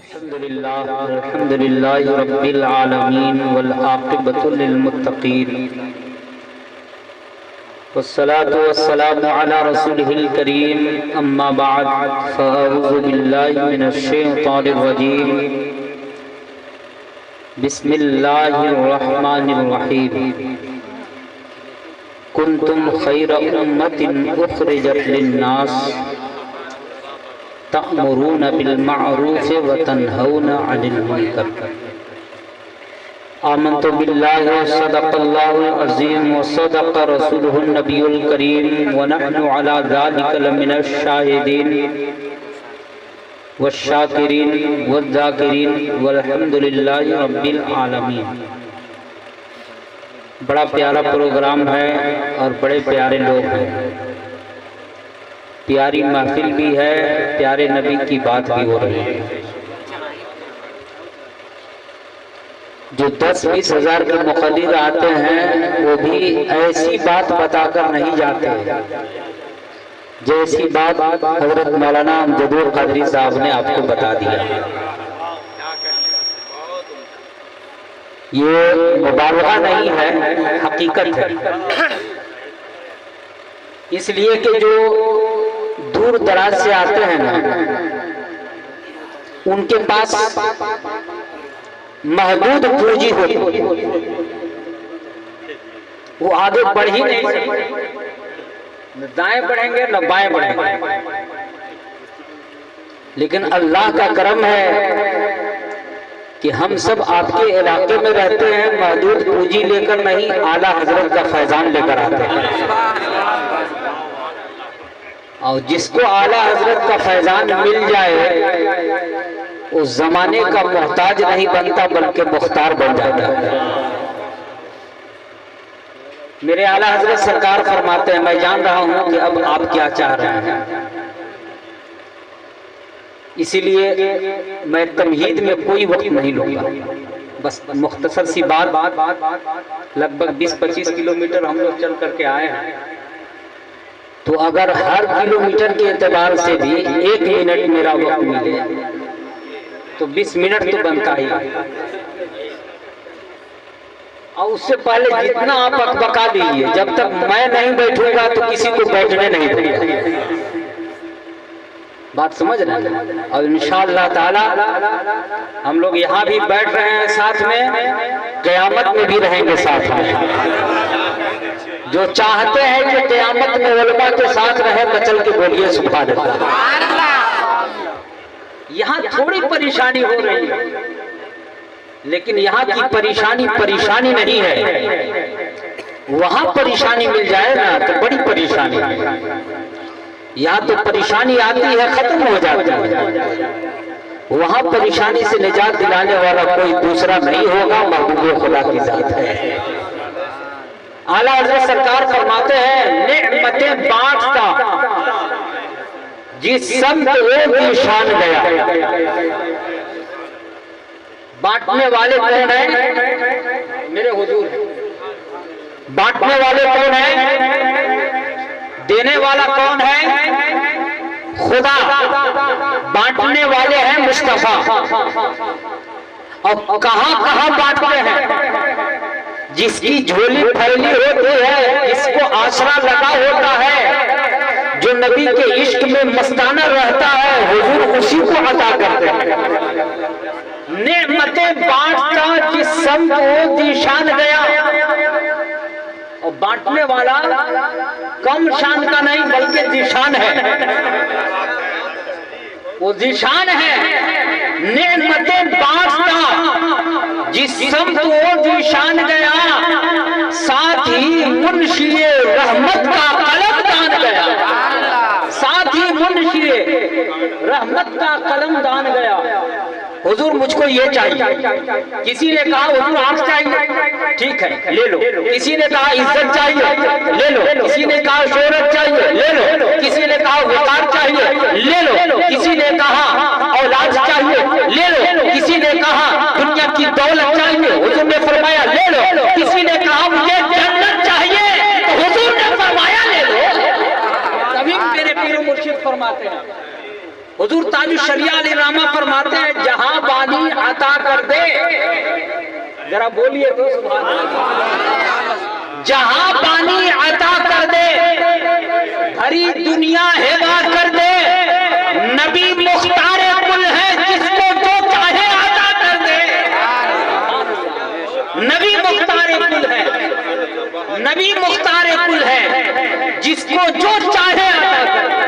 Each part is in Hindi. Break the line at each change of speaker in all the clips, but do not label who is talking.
अल्हम्दुलिल्लाह रब्बिल आलमीन वल आक़िबतु लिल मुत्तक़ीन वस्सलातु वस्सलामु अला रसूलिहिल करीम अम्मा बअद फ़अऊज़ु बिल्लाहि मिनश शैतानिर रजीम बिस्मिल्लाहिर रहमानिर रहीम कुंतुम खैरा उम्मतिन उख़रिजत लिन्नास तअमुरून बिल मअरूफ व तनहौना अनिल मुनकर आमनतु बिल्लाहि व सदक़ल्लाहुल अज़ीम व सदक़ रसूलुहुन नबियुल करीम व नहनु अला ज़ालिका लमिनश शाहिदीन वश्शाकिरीन वज़्ज़ाकिरीन वल्हम्दुलिल्लाहि रब्बिल आलमीन। बड़ा प्यारा प्रोग्राम है और बड़े प्यारे लोग हैं, प्यारी महफिल भी है, प्यारे नबी की बात भी हो रही है। जो 10-20 हज़ार के मुक़द्दिर आते हैं वो भी ऐसी बात बताकर नहीं जाते जैसी बात हज़रत मौलाना अमजदुल क़ादरी साहब ने आपको बता दिया। ये मुबालगा नहीं है, हकीकत है। इसलिए कि जो दूर दराज से आते हैं ना, उनके पास महदूद पूंजी होती, वो आगे बढ़ ही नहीं सकते, न दाएं बढ़ेंगे न बाएं बढ़ेंगे। लेकिन अल्लाह का करम है कि हम सब आपके इलाके में रहते हैं, महदूद पूंजी लेकर नहीं, आला हजरत का फैजान लेकर आते हैं। और जिसको आला हजरत का फैजान मिल जाए उस जमाने का मोहताज नहीं बनता बल्कि मुख्तार बन जाता है। मेरे आला हजरत सरकार फरमाते हैं, मैं जान रहा हूं कि अब आप क्या चाह रहे हैं, इसीलिए मैं तमहीद में कोई वक्त नहीं लूंगा। बस मुख्तसर सी बात, लगभग 20-25 किलोमीटर हम लोग चल करके आए हैं, तो अगर हर किलोमीटर के एतबार से भी 1 मिनट मेरा वक्त मिले तो 20 मिनट तो बनता ही। और उससे पहले जितना आप अकबका दीजिए, जब तक मैं नहीं बैठूंगा तो किसी को बैठने नहीं दूंगा। बात समझ रहे हैं? और इंशाअल्लाह ताला हम लोग यहाँ भी बैठ रहे हैं साथ में, क़यामत में भी रहेंगे साथ में। जो चाहते हैं कि क़यामत में उलमा के साथ रहे, मचल के बोलिए सुभान अल्लाह। यहाँ थोड़ी परेशानी हो रही है, लेकिन यहाँ की परेशानी परेशानी नहीं है। वहां परेशानी मिल जाए ना तो बड़ी परेशानी है। यहाँ तो परेशानी आती है, खत्म हो जाती है। वहां परेशानी से निजात दिलाने वाला कोई दूसरा नहीं होगा, महबूब खुदा की जात है। आला हज़रत सरकार फरमाते हैं, नेमतें बांटता जिस संत वो निशान गया। बांटने वाले कौन है? मेरे हुजूर। बांटने वाले कौन है? देने वाला कौन है? खुदा। बांटने वाले हैं मुस्तफा। और कहां कहां बांटते हैं? जिसकी झोली फैली होती है, जिसको आसरा लगा होता है, जो नबी के इश्क में मस्ताना रहता है, हुजूर उसी को अता करते हैं। नेमतें बांटता जिस संत वो दीशान गया। और बांटने वाला कम शान का नहीं बल्कि दीशान है, वो दीशान है। नेमतें बांटता जिस संत वो दीशान गया, साथ ही मुंशिए रहमत का कलम दान गया। साथ ही मुंशिए रहमत का कलम दान गया। हुजूर मुझको ये चाहिए। किसी ने कहा हुजूर आर्थ चाहिए, ठीक है ले लो। किसी ने कहा इज्जत चाहिए, ले लो। किसी ने कहा शोहरत चाहिए, ले लो। किसी ने कहा वकार चाहिए, ले लो। किसी ने कहा औलाद चाहिए, ले लो। किसी ने कहा दुनिया की दौलत चाहिए, हुजूर ने फरमाया ले लो। किसी ने कहा मुझे जन्नत चाहिए, तो हुजूर ने फरमाया ले लो। तभी मेरे पीर मुर्शिद फरमाते हैं हुजूर ताजुल शरिया अली रामा फरमाते हैं, जहां बानी अता कर दे, जरा बोलिए तो सुभान अल्लाह, जहां बानी अता कर दे, भरी दुनिया हेवा कर दे, नबी मुख्तार कुल है, जिसको जो चाहे अता कर दे। नबी मुख्तार कुल है, नबी मुख्तार कुल है, जिसको जो चाहे अता कर दे।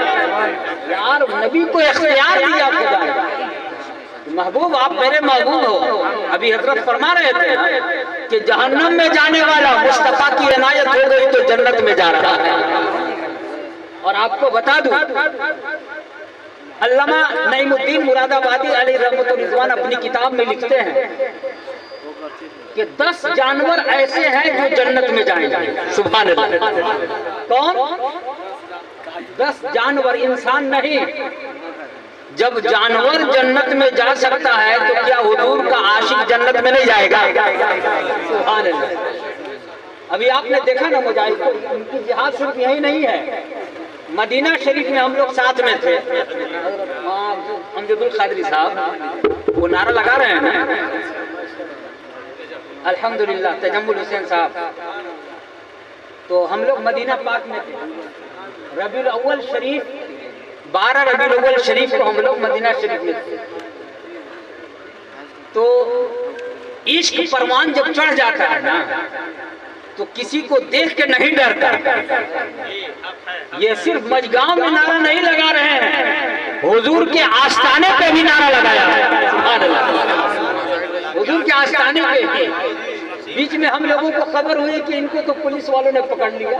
यार नबी को इख्तियार दिया खुदा ने। महबूब आप मेरे महबूब हो। अभी हजरत फरमा रहे थे कि जहन्नम में जाने वाला मुस्तफा की इनायत हो गई तो जन्नत में जा रहा है। और आपको बता दूं, अल्लामा नईमुद्दीन मुरादाबादी अलैहि रहमतुल रिज़वान अपनी किताब में लिखते हैं कि 10 जानवर ऐसे हैं जो जन्नत में जाएंगे। सुभान अल्लाह। कौन? 10 जानवर, इंसान नहीं। जब जानवर जन्नत में जा सकता है तो क्या हुजूर का आशिक जन्नत में नहीं जाएगा? सुभान अल्लाह। अभी आपने देखा ना मुजाहिद को, उनकी जिहाद सिर्फ यही नहीं है। मदीना शरीफ में हम लोग साथ में थे, अमजदुल कादरी साहब वो नारा लगा रहे हैं ना, अल्हम्दुलिल्लाह, तजम्मुल हुसैन साहब, तो हम लोग मदीना पाक में थे। रबीउल अव्वल शरीफ, 12 रबीउल अव्वल शरीफ को हम लोग मदीना शरीफ में थे। तो इश्क परवान जब चढ़ जाता है ना, तो किसी को देख के नहीं डरता। ये सिर्फ मजगांव में नारा नहीं लगा रहे हैं, हुजूर के आस्थाने पे भी नारा लगाया है। सुभान अल्लाह। हुजूर के आस्थाने पे बीच में हम लोगों को खबर हुई कि इनको तो पुलिस वालों ने पकड़ लिया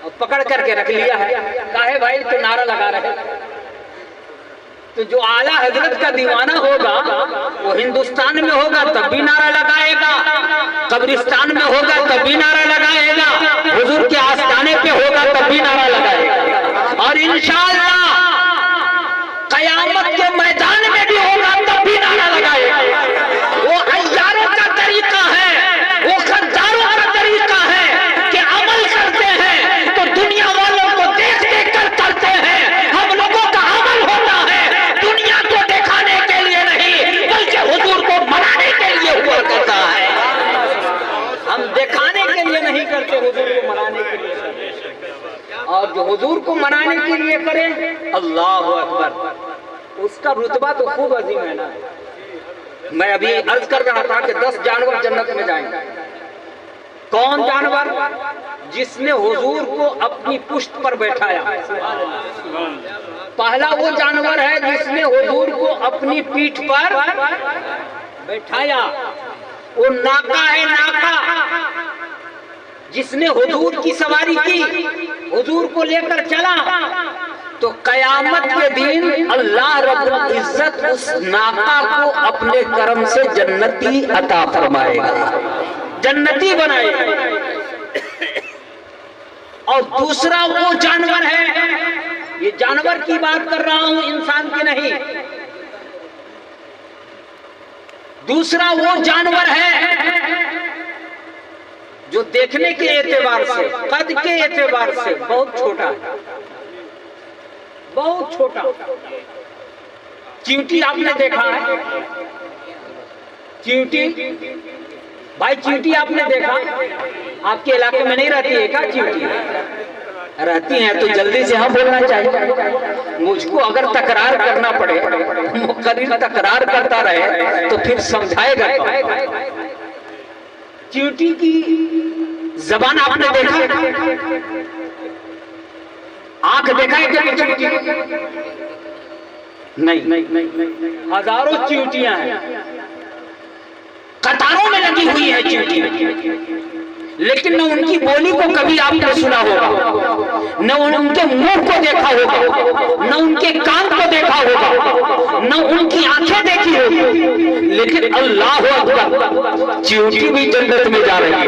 और पकड़ करके रख लिया है। काहे भाई तो नारा लगा रहे। तो जो आला हजरत का दीवाना होगा वो हिंदुस्तान में होगा तब भी नारा लगाएगा, कब्रिस्तान में होगा तब भी नारा लगाएगा, हुजूर के आस्थाने पे होगा तब भी नारा लगाएगा, और इंशाअल्लाह कयामत के मैदान में भी होगा तब भी नारा लगाएगा। वो हजारों का तरीका है, वो गद्दारों का तरीका है कि अमल करते हैं तो दुनिया वालों को देख देख कर करते हैं। हम लोगों का अमल होता है दुनिया को दिखाने के लिए नहीं, बल्कि हुजूर को मनाने के लिए हुआ करता है। हम दिखाने के लिए नहीं करते, हुजूर को मनाने के लिए। और जो हुजूर को मनाने के लिए करे, अल्लाह अकबर, उसका रुतबा तो खूब अजीम है ना। मैं अभी अर्ज कर रहा था कि 10 जानवर जन्नत में जाएंगे। कौन जानवर? जिसने हुजूर को अपनी पुश्त पर बैठाया। पहला वो जानवर है जिसने हुजूर को अपनी पीठ पर बैठाया, वो नाका है, नाका, जिसने हुजूर की सवारी की, हुजूर को लेकर चला। तो कयामत के दिन अल्लाह रब्बुल इज्जत उस नाका को अपने करम से जन्नती अता फरमाएगा, जन्नती बनाएगा। और दूसरा वो जानवर है, ये जानवर की बात कर रहा हूं, इंसान की नहीं। दूसरा वो जानवर है जो देखने के एतबार से, कद के एतबार से बहुत छोटा है, बहुत छोटा। चींटी आपने देखा है? चींटी भाई, चींटी आपने देखा? आपके इलाके में नहीं रहती है क्या चींटी? रहती हैं तो जल्दी से हम बोलना चाहिए। मुझको अगर तकरार करना पड़े, मुकर्रिर तकरार करता रहे तो फिर समझाएगा। चींटी की जबान आपने देखा? आंख देखा है क्या चींटी? नहीं। हजारों चींटियां हैं, कतारों में लगी हुई है चींटी, लेकिन न उनकी बोली को कभी आपने सुना होगा, न उनके मुंह को देखा होगा, न उनके कान को देखा होगा, न उनकी आंखें देखी होगी, लेकिन अल्लाह अकबर, चींटी भी जन्नत में जा रही है।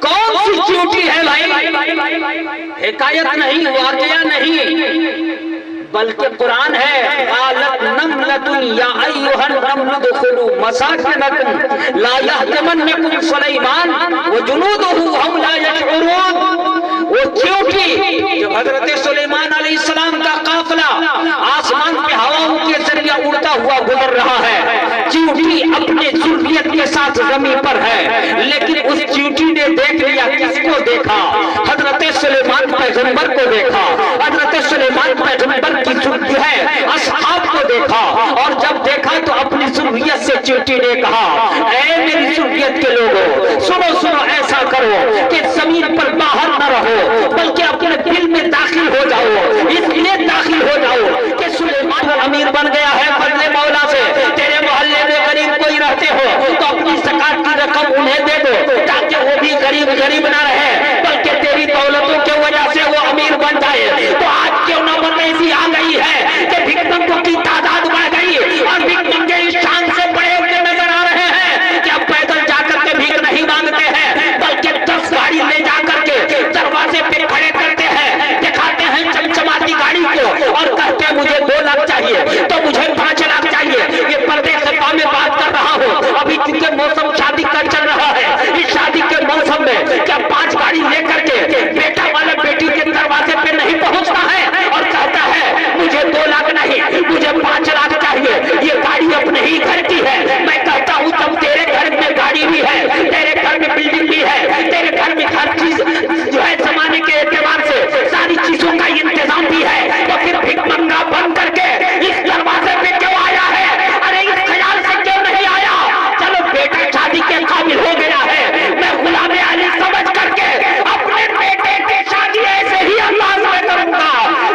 कौन सी चींटी है भाई? हिकायत नहीं, वाकया नहीं, बल्कि कुरान है। कालत नमलतुन या अय्युहन नमलु दुखुलू मसाकिनकुम ला यहतमन्नकुम सुलैमान व जुनूदुहु हम ला यशउरून। वो चींटी जब हजरत सुलेमान अलैहिस्सलाम का काफिला चींटी अपने ज़ुर्रियत के साथ जमीन पर है, लेकिन उस चींटी ने देख लिया, किसको देखा? हजरत सुलेमान पैगंबर को देखा। हजरत सुलेमान पैगंबर की जो है असहाब को देखा, और जब देखा तो अपनी ज़ुर्रियत से चींटी ने कहा, ऐ मेरी ज़ुर्रियत के लोगों, सुनो सुनो, ऐसा करो कि जमीन पर बाहर न रहो, बल्कि अपने दिल में दाखिल हो जाओ। इसलिए दाखिल हो जाओ कि सुलेमान अमीर बन गया है फजले मौला से। तेरे मोहल्ले में गरीब कोई रहते हो तो अपनी ज़कात की रकम उन्हें दे दो, ताकि वो भी गरीब गरीब ना रहे, बल्कि तेरी दौलतों की वजह से वो अमीर बन जाए। तो आज क्यों नौबत ऐसी आ गई है कि भिखमंगों की तादाद बढ़ गई, और भिखमंगे इस शान से बड़े होते नजर आ रहे हैं कि अब पैदल जाकर के भीख नहीं मांगते हैं, बल्कि 10 गाड़ी ले जाकर के दरवाजे पे खड़े करते हैं, दिखाते हैं चमचमाती गाड़ी को, और कहते हैं मुझे 2 लाख चाहिए तो मुझे 5 लाख चाहिए। ये पर्दे खता में बात कर रहा हूँ, अभी क्योंकि मौसम शादी का चल रहा है, इस शादी के मौसम में क्या 5 गाड़ी लेकर के बेटा वाला बेटी के दरवाजे पे नहीं पहुंचता है और कहता है मुझे 2 लाख नहीं, मुझे 5 लाख चाहिए। ये गाड़ी अपने ही घर की है। मैं कहता हूँ जब तेरे घर में गाड़ी भी है, तेरे घर में बिल्डिंग भी है, तेरे घर में हर चीज जो है जमाने के एतबार से सारी चीजों का इंतजाम भी है, तो फिर भिखमंगा बन करके इस दरवाजे पे क्यों आया है? अरे इस ख्याल से क्यों नहीं आया? चलो बेटा शादी के काबिल हो गया है, मैं गुलाम अली समझ करके अपने बेटे की शादी ऐसे ही अंदाज में करूंगा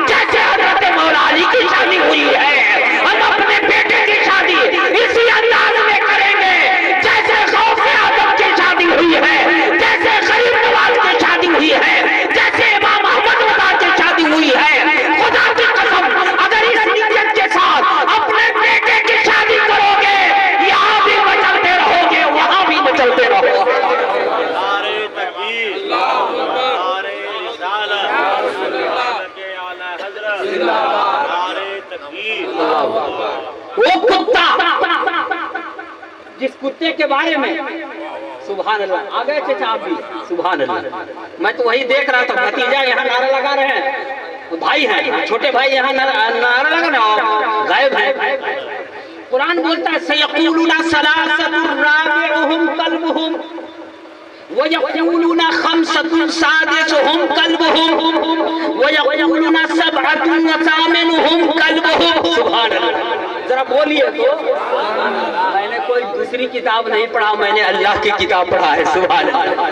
जैसे हजरत मौला अली की शादी हुई है। हम अपने बेटे की शादी इसी अंदाज में करेंगे जैसे गौसे आजम की शादी हुई है, जैसे गरीब नवाज की शादी हुई है, जैसे इमाम अहमद रज़ा की शादी हुई है। खुदा की कसम, अगर इस नीयत के साथ अपने बेटे की शादी करोगे, यहाँ भी मचलते रहोगे, वहाँ भी मचलते रहोगे। वो कुत्ता, जिस कुत्ते के बारे में सुभान अल्लाह, आ गए चाचा आप भी, सुभान अल्लाह। मैं तो वही देख रहा था, भतीजा यहाँ नारा लगा रहे हैं, भाई हैं छोटे भाई यहाँ नारा लगा रहे, गायब है। कुरान बोलता है सयक़ूलूना सलासतुन राबिउहुम कल्बुहुम व यक़ूलूना खम्सतुन सादिसुहुम कल्बुहुम व यक़ूलूना सबअतुन व सामिनुहुम कल्बुहुम। सुभान अल्लाह। जरा बोलिए तो। मैंने कोई दूसरी किताब नहीं पढ़ा, मैंने अल्लाह की किताब पढ़ा है। सुभान अल्लाह।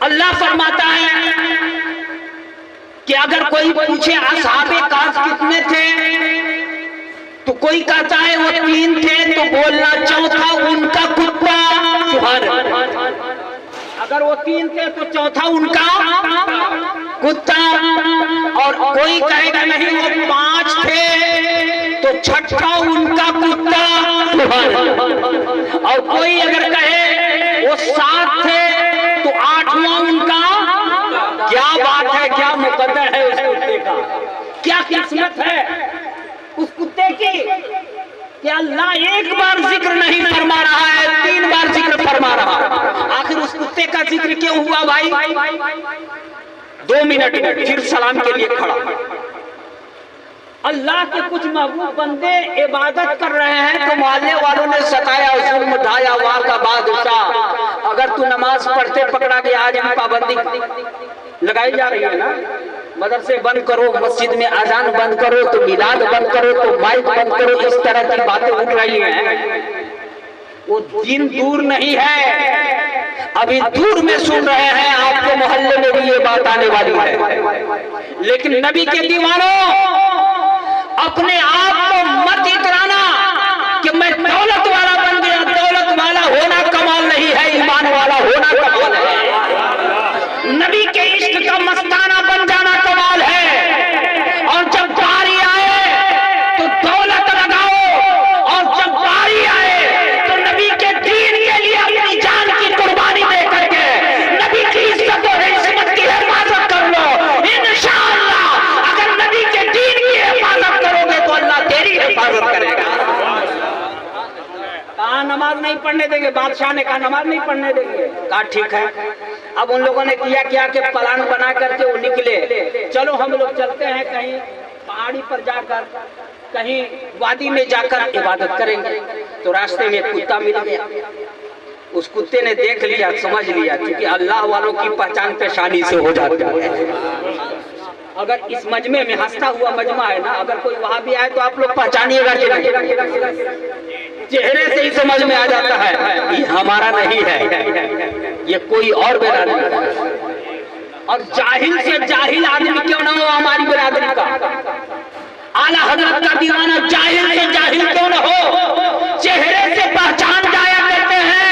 अल्लाह फरमाता है कि अगर कोई पूछे असहाबे काफ कितने थे, तो कोई कहता है वो 3 थे, तो बोलना चौथा उनका कुत्ता। सुभान अल्लाह। अगर वो 3 थे तो चौथा उनका कुत्ता, और कोई कहेगा नहीं वो 5 थे तो छठा उनका कुत्ता। सुभान अल्लाह। और कोई अगर कहे वो 7 थे तो 8वां उनका। क्या बात है, क्या मुकद्दर है उस कुत्ते का, क्या किस्मत है उस कुत्ते की कि अल्लाह एक बार जिक्र नहीं फरमा रहा है, 3 बार जिक्र फरमा रहा है। आखिर उस कुत्ते का जिक्र क्यों हुआ भाई? 2 मिनट में फिर सलाम के लिए खड़ा। अल्लाह के कुछ महबूब बंदे इबादत कर रहे हैं तो मोहल्ले वालों ने सताया, जुल्म ढाया, वाह का बादशाह। अगर तू नमाज पढ़ते पकड़ा गया, आज भी पाबंदी लगाई जा रही है ना, मदरसे बंद करो, मस्जिद में अजान बंद करो, तो मिलाद बंद करो, तो माइक बंद करो, इस तरह की बातें उठ रही हैं। वो दिन दूर नहीं है, अभी दूर में सुन रहे हैं, आपके मोहल्ले में भी ये बात आने वाली है। लेकिन नबी के दीवानों, अपने आप को मत इतराना कि मैं दौलत वाला बन गया। दौलत वाला होना कमाल नहीं है, ईमान वाला होना कमाल है। नबी के इश्क का मस्ताना बन जाना कमाल है। और जब बारी आए तो दौलत लगाओ, और जब बारी आए तो नबी के दीन के लिए अपनी जान की कुर्बानी दे करके नबी की इज्जत और इस्मत की हिफाजत कर लो। इंशाअल्लाह अगर नबी के दीन की हिफाजत करोगे तो अल्लाह तेरी हिफाजत करेगा। कहा नमाज नहीं पढ़ने देंगे, बादशाह ने कहा नमाज नहीं पढ़ने देंगे। कहा ठीक है। अब उन लोगों ने किया क्या कि प्लान बना करके वो निकले, चलो हम लोग चलते हैं कहीं पहाड़ी पर जाकर, कहीं वादी में जाकर इबादत करेंगे। तो रास्ते में एक कुत्ता मिल गया। उस कुत्ते ने देख लिया, समझ लिया, क्योंकि अल्लाह वालों की पहचान पेशानी से हो जाती है। अगर इस मजमे में हंसता हुआ मजमा है ना, अगर कोई वहां भी आए तो आप लोग पहचानिएगा कि चेहरे से ही समझ में आ जाता है ये हमारा नहीं है, ये कोई और बिरादरी है। और जाहिल से जाहिल आदमी क्यों ना हो हमारी बिरादरी का, आला हजरत का दीवाना जाहिल से जाहिल क्यों ना हो, चेहरे से पहचान जाया करते हैं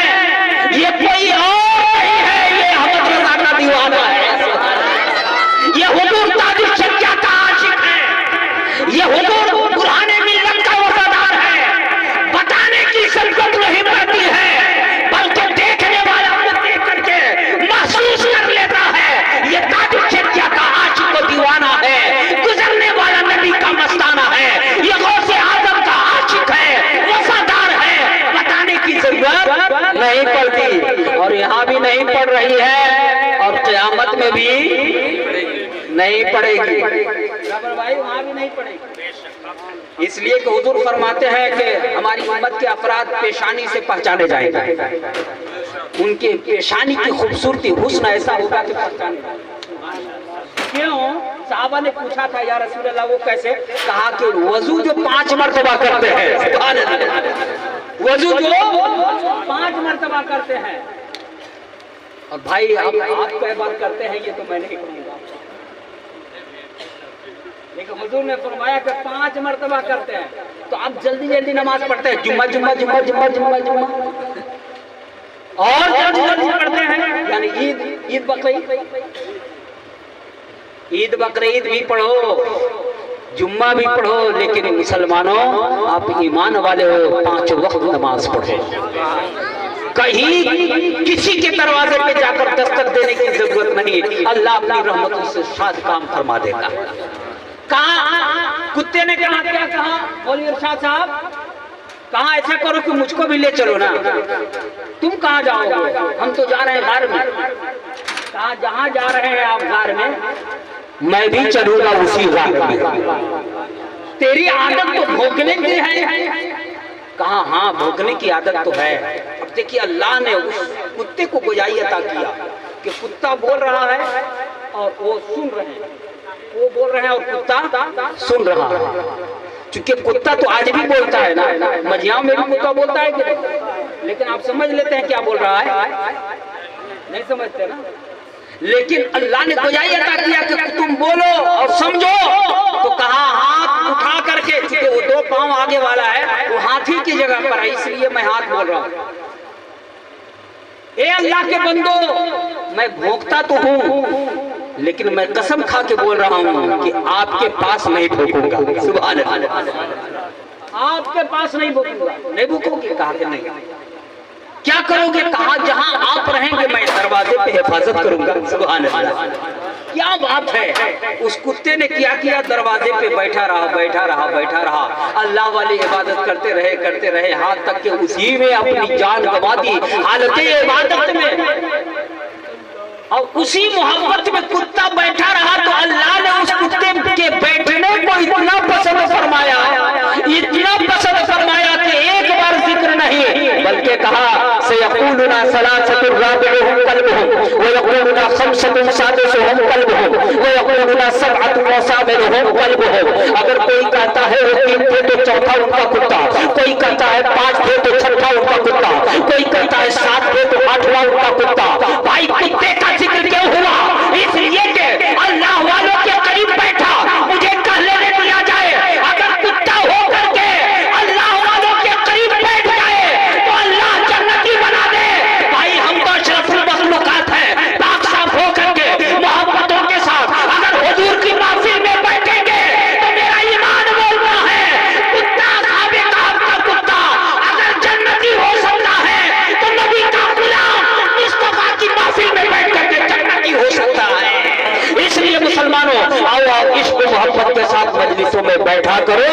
ये कोई और नहीं है, ये अहमद रजा का दीवाना है, ये हुजूर ताजुल शरिया का आशिक है, ये हुजूर बुरहाने मिल्लत का वफादार है। बताने की जरूरत नहीं पड़ती है, बल्कि देखने वाला देख करके महसूस कर लेता है ये ताजुल शरिया का आशिक व दीवाना है, गुजरने वाला नबी का मस्ताना है, ये गौसे आजम का आशिक है, वफादार है। बताने की जरूरत नहीं पड़ती, और यहाँ भी नहीं पड़ रही है और क़यामत में भी नहीं पड़ेगी, भाई वहां भी नहीं पड़ेगी। इसलिए कि हुजूर फरमाते हैं कि हमारी उम्मत के अफराद पेशानी से पहचाने जाएंगे, उनके पेशानी की खूबसूरती हुस्न ऐसा होगा कि पहचाने। क्यों? साहबा ने पूछा था या रसूल अल्लाह वो कैसे? कहा कि वजू जो 5 मरतबा करते हैं, वजू जो 5 मरतबा करते हैं। और भाई आप कई बार करते हैं ये तो मैं नहीं कहूँगा, लेकिन हुजूर ने फरमाया कि 5 मरतबा करते हैं। तो आप जल्दी जल्दी नमाज पढ़ते हैं, जुम्मा जुम्मा जुम्मा जुम्मा जुम्मा जुम्मा, और जल्दी जल्दी पढ़ते हैं, यानी ईद बकरीद भी पढ़ो, जुम्मा भी पढ़ो, लेकिन मुसलमानों आप ईमान वाले हो, 5 वक्त नमाज पढ़ो। कहीं किसी के दरवाजे पे जाकर दस्तक देने की जरूरत नहीं, अल्लाह अपनी रहमतों से शाद काम फरमा देगा। कहा कुत्ते ने कहा, क्या कहा? बोलिए इरशाद साहब, कहा ऐसा करो कि मुझको भी ले चलो ना। तुम कहाँ जाओगे? हम तो जा रहे हैं गार में। कहा जहाँ जा रहे हैं आप गार में, मैं भी चलूंगा उसी गार में। तेरी आदत तो भोंकने की है। कहा हाँ भोंकने की आदत तो है। अब देखिए अल्लाह ने उस कुत्ते को गुजाई अता किया कि कुत्ता बोल रहा है और वो सुन रहे हैं, वो बोल रहे हैं और कुत्ता सुन रहा है। क्योंकि कुत्ता तो आज भी बोलता है ना, मजियाओं में भी कुत्ता बोलता है कि, लेकिन आप समझ लेते हैं क्या बोल रहा है? नहीं समझते ना। लेकिन अल्लाह ने गुजाई अता किया कि तुम बोलो और समझो। तो कहा हाथ उठा करके, क्योंकि वो 2 पांव आगे वाला है, वो हाथी की जगह पर है, इसलिए मैं हाथ बोल रहा हूँ। ए अल्लाह के बंदो, मैं भोंकता तो हूँ, लेकिन मैं कसम खा के बोल रहा हूँ कि आपके पास नहीं भोंकूंगा। सुभान अल्लाह, आपके पास नहीं भोंकूंगा। नहीं भोंकोगे? कहा कि नहीं। क्या करोगे? कहा जहां आप रहेंगे मैं दरवाजे पे हिफाजत करूंगा। सुभान अल्लाह, क्या बात है। उस कुत्ते ने क्या किया? दरवाजे पे बैठा रहा, बैठा रहा, बैठा रहा, अल्लाह वाली इबादत करते रहे, हाथ तक के उसी में अपनी जान गंवा दी, हालत इबादत में। और उसी मोहब्बत में कुत्ता बैठा रहा, तो अल्लाह ने उस कुत्ते के बैठने को इतना पसंद फरमाया, इतना पसंद फरमाया कि एक बार जिक्र नहीं, बल्कि कहा सयक़ूलुना सलासतुर राबिउहुम कल्बुहुम व यक़ूलुना खम्सतुन सादिसुहुम कल्बुहुम व यक़ूलुना सबअतुन व सामिनुहुम कल्बुहुम। अगर कोई कहता है वो 3 थे तो चौथा उनका कुत्ता, कोई कहता है 5 थे तो छठा उनका कुत्ता, कोई कहता है 7 थे तो 8वां उनका कुत्ता। भाई कुत्ते का जिक्र क्यों हुआ? इसलिए कि अल्लाह वालों के करीब बैठा, मुझे कह लेने दिया जाए। अगर कुत्ता हो करके अल्लाह वालों के करीब बैठ जाए तो अल्लाह जन्नती बना दे। भाई हम तो अशरफुल मखलूकात हैं, पाक साफ हो करके मोहब्बतों के साथ अगर हुजूर की महफिल में बैठेंगे तो मेरा ईमान बोलता है कुत्ता साबिक़ का कुत्ता अगर जन्नती हो सकता है तो नबी का गुलाम मुस्तफा की महफिल में बैठ करके जन्नती हो सकता है। इसलिए मुसलमानों आओ इश्क मोहब्बत के साथ मजलिसों में बैठा करो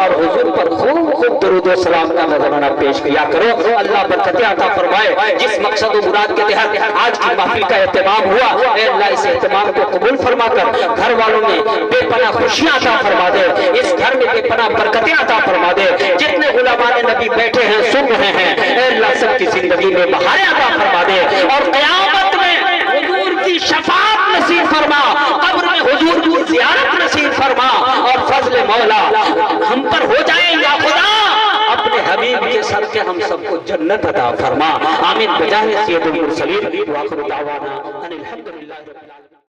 और हुजूर पर खूब दुरूद व सलाम का नजराना पेश किया करो। अल्लाह बरकतें अता फरमाए। जिस मकसद व मुराद के तहत आज की महफिल का एहतमाम हुआ, अल्लाह इस एहतमाम को कबूल फरमाकर घर वालों में बेपनाह खुशियां अता फरमा दे, इस घर में बेपनाह बरकतें अता फरमा दे। जितने उलमा ने अभी बैठे हैं, सुन रहे हैं, अल्लाह सबकी जिंदगी में बहारें अता फरमा दे और क़यामत में हुजूर की शफाअत नसीब फरमा, कब्र में हुजूर की ज़ियारत नसीब फरमा और फजल मौला हम पर हो जाए या खुदा अपने हबीब के सदके हम सबको जन्नत अता फरमा। आमीन। बजाए सैयदुल मुरसलीन व आखिर दावाना अनिल हम्दुलिल्लाहि रब्बिल आलमीन।